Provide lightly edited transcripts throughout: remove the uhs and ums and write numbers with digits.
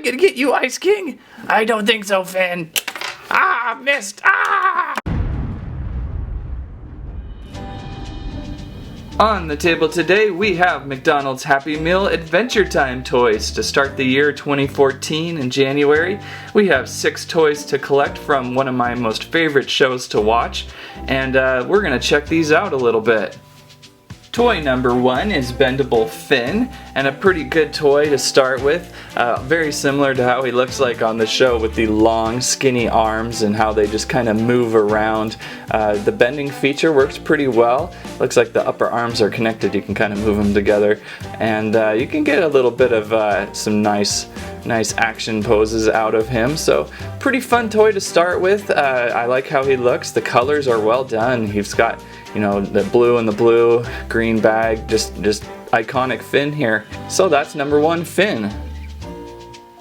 gonna get you, Ice King. I don't think so, Finn. Ah, missed. Ah! On the table today, we have McDonald's Happy Meal Adventure Time toys. To start the year 2014 in January, we have 6 toys to collect from one of my most favorite shows to watch, and we're gonna check these out a little bit. Toy number 1 is Bendable Thin, and a pretty good toy to start with. Very similar to how he looks like on the show with the long skinny arms and how they just kind of move around. The bending feature works pretty well. Looks like the upper arms are connected, you can kind of move them together, and you can get a little bit of some nice action poses out of him. So pretty fun toy to start with. I like how he looks. The colors are well done. He's got, you know, the blue and the blue, green bag, just iconic Finn here. So that's number 1, Finn.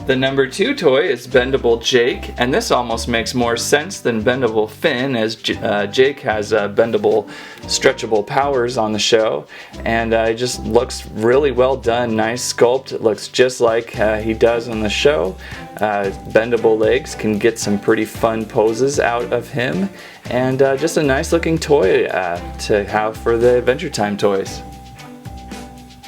The number 2 toy is Bendable Jake, and this almost makes more sense than Bendable Thin, as Jake has bendable, stretchable powers on the show, and it just looks really well done. Nice sculpt. It looks just like he does on the show. Bendable legs, can get some pretty fun poses out of him, and just a nice looking toy to have for the Adventure Time toys.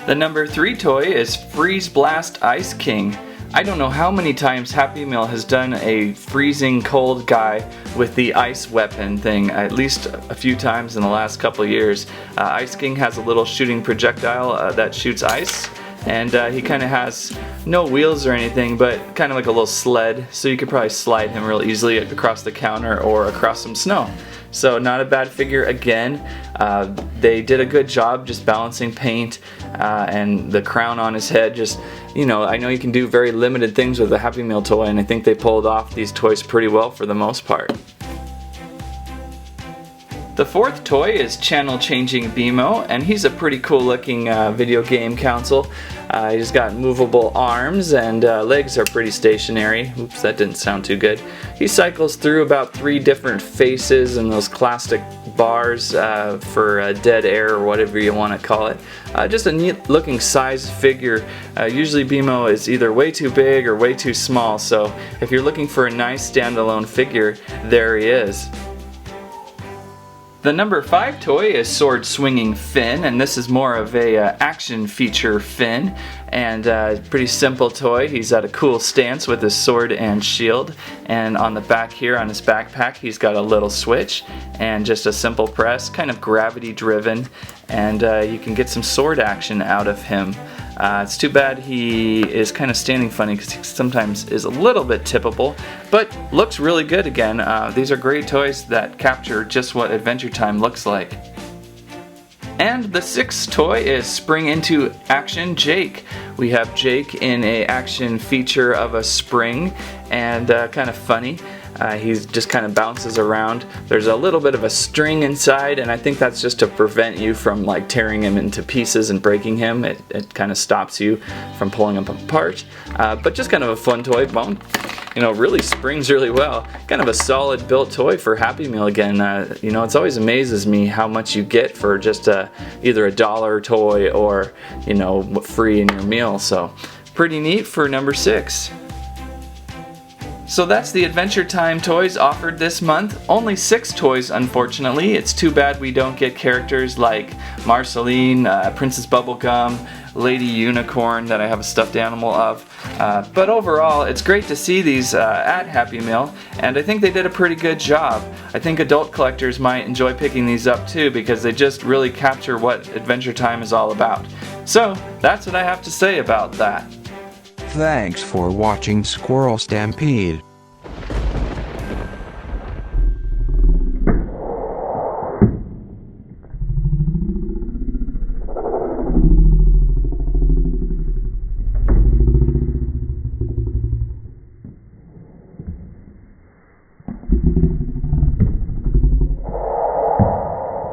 The number 3 toy is Freeze Blast Ice King. I don't know how many times Happy Meal has done a freezing cold guy with the ice weapon thing, at least a few times in the last couple years. Ice King has a little shooting projectile that shoots ice, and he kind of has no wheels or anything, but kind of like a little sled, so you could probably slide him real easily across the counter or across some snow. So not a bad figure again. They did a good job just balancing paint and the crown on his head. Just, you know, I know you can do very limited things with a Happy Meal toy, and I think they pulled off these toys pretty well for the most part. The 4th toy is Channel Changing Beemo, and he's a pretty cool looking video game console. He's got movable arms, and legs are pretty stationary. Oops, that didn't sound too good. He cycles through about 3 different faces and those plastic bars for dead air or whatever you want to call it. Just a neat looking size figure. Usually Beemo is either way too big or way too small, so if you're looking for a nice standalone figure, there he is. The number 5 toy is Sword Swinging Finn, and this is more of a action feature Finn, and pretty simple toy. He's at a cool stance with his sword and shield, and on the back here on his backpack he's got a little switch and just a simple press, kind of gravity driven, and you can get some sword action out of him. It's too bad he is kind of standing funny because he sometimes is a little bit tippable, but looks really good again. These are great toys that capture just what Adventure Time looks like. And the 6th toy is Spring Into Action Jake. We have Jake in a action feature of a spring, and kind of funny. He just kind of bounces around. There's a little bit of a string inside, and I think that's just to prevent you from like tearing him into pieces and breaking him. It kind of stops you from pulling him apart. But just kind of a fun toy. Well, you know, really springs really well. Kind of a solid built toy for Happy Meal again. You know, it's always amazes me how much you get for just either a $1 toy or, you know, free in your meal. So pretty neat for number 6. So that's the Adventure Time toys offered this month. Only 6 toys, unfortunately. It's too bad we don't get characters like Marceline, Princess Bubblegum, Lady Unicorn that I have a stuffed animal of. But overall, it's great to see these at Happy Meal, and I think they did a pretty good job. I think adult collectors might enjoy picking these up too, because they just really capture what Adventure Time is all about. So that's what I have to say about that. Thanks for watching Squirrel Stampede.